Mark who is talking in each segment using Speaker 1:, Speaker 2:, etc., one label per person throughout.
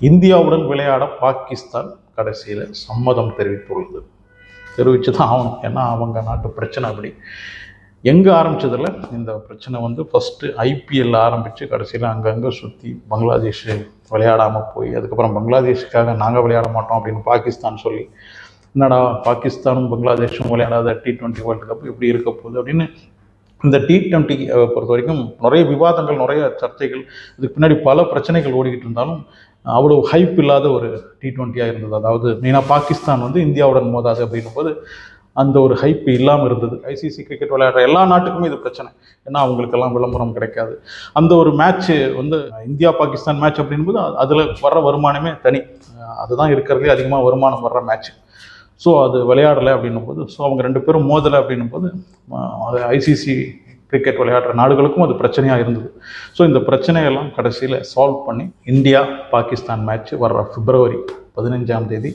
Speaker 1: இந்தியாவுடன் விளையாட பாகிஸ்தான் கடைசியில் சம்மதம் தெரிவித்து தான் ஆகணும். ஏன்னா அவங்க நாட்டு பிரச்சனை அப்படி. எங்கே ஆரம்பித்ததில் இந்த பிரச்சனை வந்து ஃபஸ்ட்டு ஐபிஎல் ஆரம்பித்து கடைசியில் அங்கங்கே சுற்றி பங்களாதேஷ் விளையாடாமல் போய் அதுக்கப்புறம் பங்களாதேஷுக்காக நாங்கள் விளையாட மாட்டோம் அப்படின்னு பாகிஸ்தான் சொல்லி, என்னடா பாகிஸ்தானும் பங்களாதேஷும் விளையாடாத T20 வேர்ல்டு கப் எப்படி இருக்க போகுது அப்படின்னு இந்த T20 பொறுத்த வரைக்கும் நிறைய விவாதங்கள், நிறைய சர்ச்சைகள், இதுக்கு பின்னாடி பல பிரச்சனைகள் ஓடிக்கிட்டு இருந்தாலும் அவ்வளோ ஹைப் இல்லாத ஒரு T20 இருந்தது. அதாவது மெயினாக பாகிஸ்தான் வந்து இந்தியாவுடன் மோதாது அப்படின்னும் போது அந்த ஒரு ஹைப் இல்லாமல் இருந்தது. ஐசிசி கிரிக்கெட் விளையாடுற எல்லா நாட்டுக்குமே இது பிரச்சனை. ஏன்னா அவங்களுக்கெல்லாம் விளம்பரம் கிடைக்காது. அந்த ஒரு மேட்ச்சு வந்து இந்தியா பாகிஸ்தான் மேட்ச் அப்படின்போது அதில் வர்ற வருமானமே தனி. அதுதான் இருக்கிறதுலே அதிகமாக வருமானம் வர்ற மேட்ச். ஸோ அது விளையாடலை அப்படின்னும் போது, ஸோ அவங்க ரெண்டு பேரும் மோதலை அப்படின்னும் போது அது ஐசிசி கிரிக்கெட் விளையாடுற நாடுகளுக்கும் அது பிரச்சனையாக இருந்தது. ஸோ இந்த பிரச்சனையெல்லாம் கடைசியில் சால்வ் பண்ணி இந்தியா பாகிஸ்தான் மேட்ச் வர்ற பிப்ரவரி 15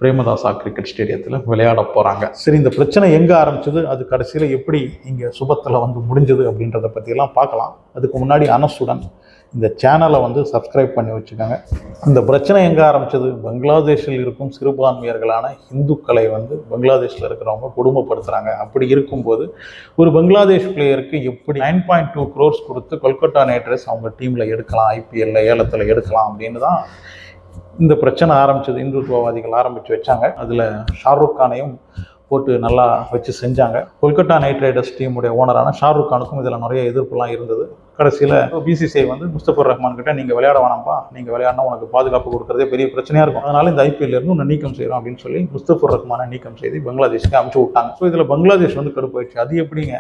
Speaker 1: பிரேமதாசா கிரிக்கெட் ஸ்டேடியத்தில் விளையாட போகிறாங்க. சரி, இந்த பிரச்சனை எங்கே ஆரம்பிச்சது, அது கடைசியில் எப்படி இங்கே சுபத்தில் வந்து முடிஞ்சது அப்படின்றத பற்றியெல்லாம் பார்க்கலாம். அதுக்கு முன்னாடி அனசுடன் இந்த சேனலை வந்து சப்ஸ்கிரைப் பண்ணி வச்சுக்கோங்க. இந்த பிரச்சனை எங்கே ஆரம்பித்தது, பங்களாதேஷில் இருக்கும் சிறுபான்மையர்களான இந்துக்களை வந்து பங்களாதேஷில் இருக்கிறவங்க கொடுமைப்படுத்துகிறாங்க. அப்படி இருக்கும்போது ஒரு பங்களாதேஷ் பிளேயருக்கு எப்படி 9.2 crores கொடுத்து கொல்கத்தா நைட் ரைடர்ஸ் அவங்க டீமில் எடுக்கலாம், ஐபிஎல்ல ஏலத்தில் எடுக்கலாம் அப்படின்னு தான் இந்த பிரச்சனை ஆரம்பித்தது. இந்துத்துவவாதிகள் ஆரம்பித்து வச்சாங்க. அதில் ஷாருக் கானையும் போட்டு நல்லா வச்சு செஞ்சாங்க. கொல்கத்தா நைட் ரைடர்ஸ் டீமுடைய ஓனரான ஷாருக் கானுக்கும் இதில் நிறைய எதிர்ப்புலாம் இருந்தது. கடைசியில் பிசிசிஐ வந்து முஸ்தபர் ரஹ்மான் கிட்ட நீங்கள் விளையாட வேணாம்ப்பா, நீங்கள் விளையாடினா உனக்கு பாதுகாப்பு கொடுக்குறதே பெரிய பிரச்சனையாக இருக்கும், அதனால் இந்த ஐபிஎல்லேருந்து ஒன்று நீக்கம் செய்கிறோம் அப்படின்னு சொல்லி முஸ்தபர் ரஹ்மானை நீக்கம் செய்து பங்களாதேஷுக்கு அனுப்பிச்சு விட்டாங்க. ஸோ இதில் பங்களாதேஷ் வந்து கடுப்பாயிடுச்சு. அது எப்படிங்க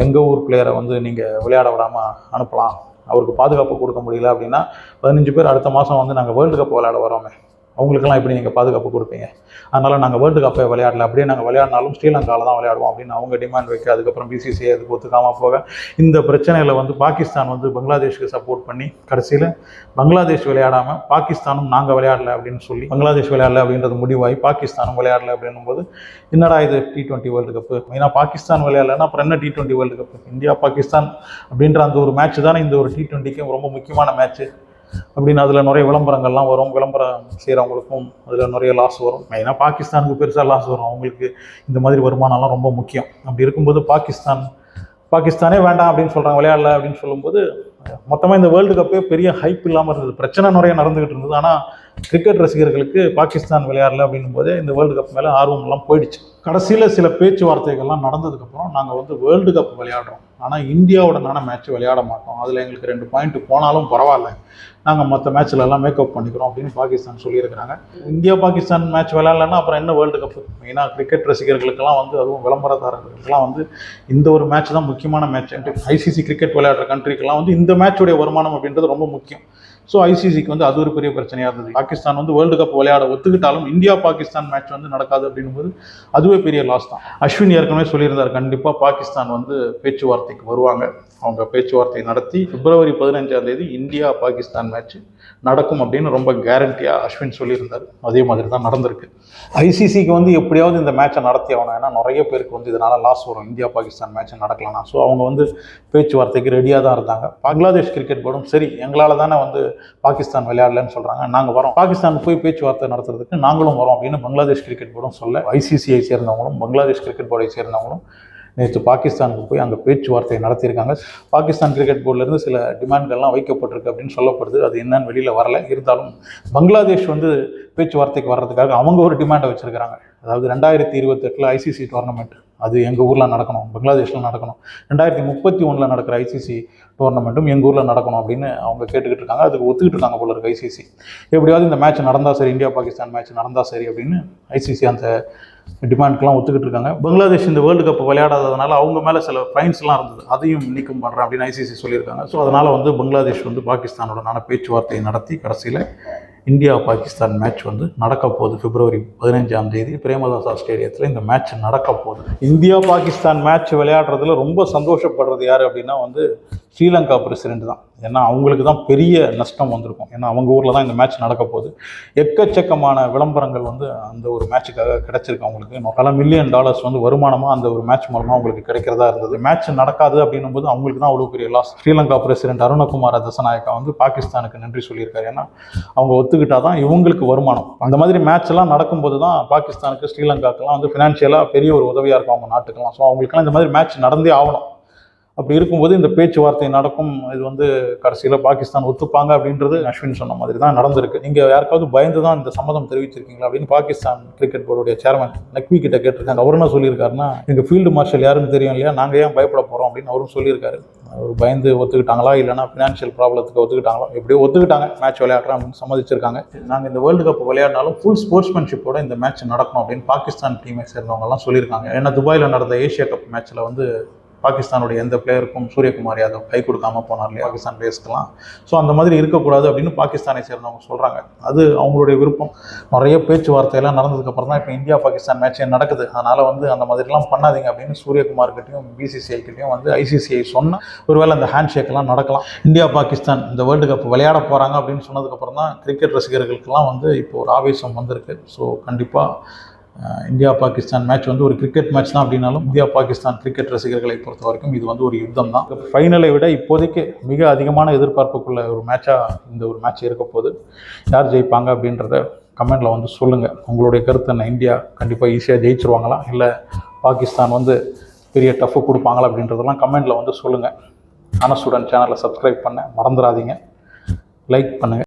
Speaker 1: எங்கள் ஊர் பிளேயரை வந்து நீங்கள் விளையாட விடாமல் அனுப்பலாம், அவருக்கு பாதுகாப்பு கொடுக்க முடியல அப்படின்னா 15 பேர் அடுத்த மாதம் வந்து நாங்கள் வேர்ல்டு கப் விளையாட வரோமே, அவங்களுக்கெல்லாம் எப்படி நீங்கள் பாதுகாப்பு கொடுப்பீங்க, அதனால் நாங்கள் வேர்ல்டு கப்பை விளையாடல, அப்படியே நாங்கள் விளையாடினாலும் ஸ்ரீலங்காவில் தான் விளையாடுவோம் அப்படின்னு அவங்க டிமாண்ட் வைக்க, அதுக்கப்புறம் பிசிசிஐ அதுக்கு ஒத்துக்காமல் போக இந்த பிரச்சனையில் வந்து பாகிஸ்தான் வந்து பங்களாதேஷுக்கு சப்போர்ட் பண்ணி கடைசியில் பங்களாதேஷ் விளையாடாமல் பாகிஸ்தானும் நாங்கள் விளையாடல அப்படின்னு சொல்லி பங்களாதேஷ் விளையாடல அப்படின்றது முடிவாகி பாகிஸ்தானும் விளையாடல அப்படின்னும் போது என்னடா இது T20 வேர்ல்டு கப்பு, மெயினாக பாகிஸ்தான் விளையாடலன்னா அப்புறம் என்ன T20 world cup, India Pakistan அப்படின்ற அந்த ஒரு மேட்ச் தானே இந்த ஒரு T20க்கு ரொம்ப முக்கியமான மேட்ச்சு அப்படின்னு அதில் நிறைய விளம்பரங்கள்லாம் வரும். விளம்பரம் செய்கிறவங்களுக்கும் அதில் நிறைய லாஸ் வரும். மெயினாக பாகிஸ்தானுக்கு பெருசாக லாஸ் வரும். அவங்களுக்கு இந்த மாதிரி வருமானம்லாம் ரொம்ப முக்கியம். அப்படி இருக்கும்போது பாகிஸ்தானே வேண்டாம் அப்படின்னு சொல்கிறாங்க, விளையாடல அப்படின்னு சொல்லும்போது மொத்தமாக இந்த வேர்ல்டு கப்பே பெரிய ஹைப் இல்லாமல் இருந்தது. பிரச்சனை நிறைய நடந்துகிட்டு இருந்தது. ஆனால் கிரிக்கெட் ரசிகர்களுக்கு பாகிஸ்தான் விளையாடல அப்படின்னும் போதே இந்த வேர்ல்டு கப் மேலே ஆர்வம்லாம் போயிடுச்சு. கடைசியில் சில பேச்சுவார்த்தைகள்லாம் நடந்ததுக்கப்புறம் நாங்கள் வந்து வேர்ல்டு கப் விளையாடுறோம், ஆனால் இந்தியாவுடனான மேட்ச் விளையாட மாட்டோம், அதில் எங்களுக்கு 2 பாயிண்ட் போனாலும் பரவாயில்ல, நாங்கள் மற்ற மேட்ச்லலாம் மேக்கப் பண்ணிக்கிறோம் அப்படின்னு பாகிஸ்தான் சொல்லியிருக்கிறாங்க. இந்தியா பாகிஸ்தான் மேட்ச் விளையாடலன்னா அப்புறம் என்ன வேர்ல்டு கப்பு. மெயினாக கிரிக்கெட் ரசிகர்களுக்கெல்லாம் வந்து அதுவும் விளம்பரதாரர்களுக்கெல்லாம் வந்து இந்த ஒரு மேட்ச் தான் முக்கியமான மேட்ச். ஐசிசி கிரிக்கெட் விளையாடுற கண்ட்ரிக்கெல்லாம் வந்து இந்த மேட்சுடைய வருமானம் அப்படின்றது ரொம்ப முக்கியம். ஸோ ஐசிசிக்கு வந்து அது ஒரு பெரிய பிரச்சனையாக இருந்தது. பாகிஸ்தான் வந்து வேர்ல்டு கப் விளையாட ஒத்துக்கிட்டாலும் இந்தியா பாகிஸ்தான் மேட்ச் வந்து நடக்காது அப்படின்போது அதுவே பெரிய லாஸ் தான். அஸ்வின் ஏற்கனவே சொல்லியிருந்தார், கண்டிப்பாக பாகிஸ்தான் வந்து பேச்சுவார்த்தைக்கு வருவாங்க, அவங்க பேச்சுவார்த்தை நடத்தி பிப்ரவரி 15 இந்தியா பாகிஸ்தான் மேட்ச் நடக்கும் அப்படின்னு ரொம்ப கேரண்டியாக அஸ்வின் சொல்லியிருந்தார். அதே மாதிரி தான் நடந்திருக்கு. ஐசிசிக்கு வந்து எப்படியாவது இந்த மேட்சை நடத்தி ஆகணும், ஏன்னா நிறைய பேருக்கு வந்து இதனால் லாஸ் வரும் இந்தியா பாகிஸ்தான் மேட்சை நடக்கலன்னா. ஸோ அவங்க வந்து பேச்சுவார்த்தைக்கு ரெடியாக தான் இருந்தாங்க. பங்களாதேஷ் கிரிக்கெட் போர்டும் சரி, எங்களால் தானே வந்து பாகிஸ்தான் விளையாடலன்னு சொல்கிறாங்க, நாங்கள் வரோம், பாகிஸ்தான் போய் பேச்சுவார்த்தை நடத்துறதுக்கு நாங்களும் வரோம் அப்படின்னு பங்களாதேஷ் கிரிக்கெட் போர்டும் சொல்ல, ஐசிசிஐ சேர்ந்தவங்களும் பங்களாதேஷ் கிரிக்கெட் போர்டை சேர்ந்தவங்களும் நேற்று பாகிஸ்தானுக்கு போய் அங்கே பேச்சுவார்த்தை நடத்தியிருக்காங்க. பாகிஸ்தான் கிரிக்கெட் போர்டிலேருந்து சில டிமாண்ட்கள்லாம் வைக்கப்பட்டிருக்கு அப்படின்னு சொல்லப்படுது. அது என்னன்னு வெளியில் வரல. இருந்தாலும் பங்களாதேஷ் வந்து பேச்சுவார்த்தைக்கு வர்றதுக்காக அவங்க ஒரு டிமாண்டை வச்சுருக்கிறாங்க. அதாவது 2028 ஐசிசி டோர்னமெண்ட் அது எங்கள் ஊரில் நடக்கணும், பங்களாதேஷில் நடக்கணும், 2031 நடக்கிற ஐசிசி டோர்னமெண்ட்டும் எங்கள் ஊரில் நடக்கணும் அப்படின்னு அவங்க கேட்டுக்கிட்டு இருக்காங்க. அதுக்கு ஒத்துக்கிட்டு இருக்காங்க போல இருக்கு ஐசிசி. எப்படியாவது இந்த மேட்ச் நடந்தால் சரி, இந்தியா பாகிஸ்தான் மேட்ச் நடந்தால் சரி அப்படின்னு ஐசிசி அந்த டிமாண்ட்க்கெலாம் ஒத்துக்கிட்டு இருக்காங்க. பங்களாதேஷ் இந்த வேர்ல்டு கப் விளையாடாததுனால அவங்க மேலே சில ஃபைன்ஸ்லாம் இருந்தது, அதையும் நீக்கம் பண்ணுறேன் அப்படின்னு ஐசிசி சொல்லியிருக்காங்க. ஸோ அதனால் வந்து பங்களாதேஷ் வந்து பாகிஸ்தானுடனான பேச்சுவார்த்தையை நடத்தி கடைசியில் இந்தியா பாகிஸ்தான் மேட்ச் வந்து நடக்க போகுது. பிப்ரவரி 15 பிரேமதாசா ஸ்டேடியத்தில் இந்த மேட்ச் நடக்க போகுது. இந்தியா பாகிஸ்தான் மேட்ச் விளையாடுறதுல ரொம்ப சந்தோஷப்படுறது யார் அப்படின்னா வந்து ஸ்ரீலங்கா பிரசிடென்ட் தான். ஏன்னா அவங்களுக்கு தான் பெரிய நஷ்டம் வந்திருக்கும். ஏன்னா அவங்க ஊரில் தான் இந்த மேட்ச் நடக்க போகுது. எக்கச்சக்கமான விளம்பரங்கள் வந்து அந்த ஒரு மேட்சுக்காக கிடைச்சிருக்கு அவங்களுக்கு. பல $1,000,000 வந்து வருமானமாக அந்த ஒரு மேட்ச் மூலமாக அவங்களுக்கு கிடைக்கிறதா இருந்தது. மேட்ச் நடக்காது அப்படின்னும் போது அவங்களுக்கு தான் அவ்வளோ பெரிய லாஸ். ஸ்ரீலங்கா பிரசிடென்ட் அருணகுமார திசாநாயக்கா வந்து பாகிஸ்தானுக்கு நன்றி சொல்லியிருக்காரு. ஏன்னா அவங்க ஒத்துக்கிட்டா தான் இவங்களுக்கு வருமானம். அந்த மாதிரி மேட்ச் எல்லாம் நடக்கும்போது தான் பாகிஸ்தானுக்கு ஸ்ரீலங்காக்கெல்லாம் வந்து ஃபினான்ஷியலாக பெரிய ஒரு உதவியாக இருக்கும் அவங்க நாட்டுக்கெல்லாம். ஸோ அவங்களுக்கெல்லாம் இந்த மாதிரி மேட்ச் நடந்தே ஆகணும். அப்படி இருக்கும்போது இந்த பேச்சுவார்த்தை நடக்கும். இது வந்து கடைசியில் பாகிஸ்தான் ஒத்துப்பாங்க அப்படின்றது அஸ்வின் சொன்ன மாதிரி தான் நடந்திருக்கு. நீங்கள் யாருக்காவது பயந்து தான் இந்த சம்மதம் தெரிவிச்சிருக்கீங்களா அப்படின்னு பாகிஸ்தான் கிரிக்கெட் போர்டுடைய சேர்மன் நக்வி கிட்ட கேட்டிருக்காங்க. அவர் என்ன சொல்லியிருக்காருன்னா, எங்கள் ஃபீல்டு மார்ஷல் யாருன்னு தெரியும் இல்லையா, நாங்கள் ஏன் பயப்பட போகிறோம் அப்படின்னு அவரும் சொல்லியிருக்காரு. அவர் பயந்து ஒத்துக்கிட்டாங்களா இல்லைனா ஃபினான்ஷியல் ப்ராப்ளத்துக்கு ஒத்துக்கிட்டாங்களா, எப்படியோ ஒத்துக்கிட்டாங்க. மேட்ச் விளையாடுறோம் அப்படின்னு சம்மதிச்சிருக்காங்க. நாங்கள் இந்த வேர்ல்டு கப் விளையாடினாலும் ஃபுல் ஸ்போர்ட்ஸ்மேன்ஷிப்போட இந்த மேட்ச் நடக்கணும் அப்படின்னு பாகிஸ்தான் டீமை சேர்ந்தவங்கலாம் சொல்லியிருக்காங்க. ஏன்னா துபாயில் நடந்த ஏஷியா கப் மேட்ச்சில் வந்து பாகிஸ்தானுடைய எந்த பிளேயருக்கும் சூரியகுமார் யாதவ் கை கொடுக்காம போனார் இல்லையா பாகிஸ்தான் பிளேயர்ஸ்க்கெல்லாம். ஸோ அந்த மாதிரி இருக்கக்கூடாது அப்படின்னு பாகிஸ்தானை சேர்ந்தவங்க சொல்கிறாங்க. அது அவங்களுடைய விருப்பம். நிறைய பேச்சுவார்த்தையெல்லாம் நடந்ததுக்கப்புறம் தான் இப்போ இந்தியா பாகிஸ்தான் மேட்சே நடக்குது. அதனால் வந்து அந்த மாதிரிலாம் பண்ணாதீங்க அப்படின்னு சூரியகுமார்கிட்டையும் பிசிசிஐ கிட்டையும் வந்து ஐசிசிஐ சொன்னால் ஒருவேளை அந்த ஹேண்ட் ஷேக்கெல்லாம் நடக்கலாம். இந்தியா பாகிஸ்தான் இந்த வேர்ல்டு கப் விளையாட போகிறாங்க அப்படின்னு சொன்னதுக்கப்புறம் தான் கிரிக்கெட் ரசிகர்களுக்கெல்லாம் வந்து இப்போ ஒரு ஆவேசம் வந்திருக்கு. ஸோ கண்டிப்பாக இந்தியா பாகிஸ்தான் மேட்ச் வந்து ஒரு கிரிக்கெட் மேட்ச் தான் அப்படின்னாலும் இந்தியா பாகிஸ்தான் கிரிக்கெட் ரசிகர்களை பொறுத்த வரைக்கும் இது வந்து ஒரு யுத்தம் தான். ஃபைனலை விட இப்போதைக்கு மிக அதிகமான எதிர்பார்ப்புக்குள்ள ஒரு மேட்சாக இந்த ஒரு மேட்ச் இருக்க போது. யார் ஜெயிப்பாங்க அப்படின்றத கமெண்டில் வந்து சொல்லுங்கள். உங்களுடைய கருத்து என்ன? இந்தியா கண்டிப்பாக ஈஸியாக ஜெயிச்சிருவாங்களா இல்லை பாகிஸ்தான் வந்து பெரிய டஃப்பு கொடுப்பாங்களா அப்படின்றதெல்லாம் கமெண்டில் வந்து சொல்லுங்கள். அனஸ்டூடெண்ட் சேனலை சப்ஸ்கிரைப் பண்ண மறந்துடாதீங்க. லைக் பண்ணுங்கள்.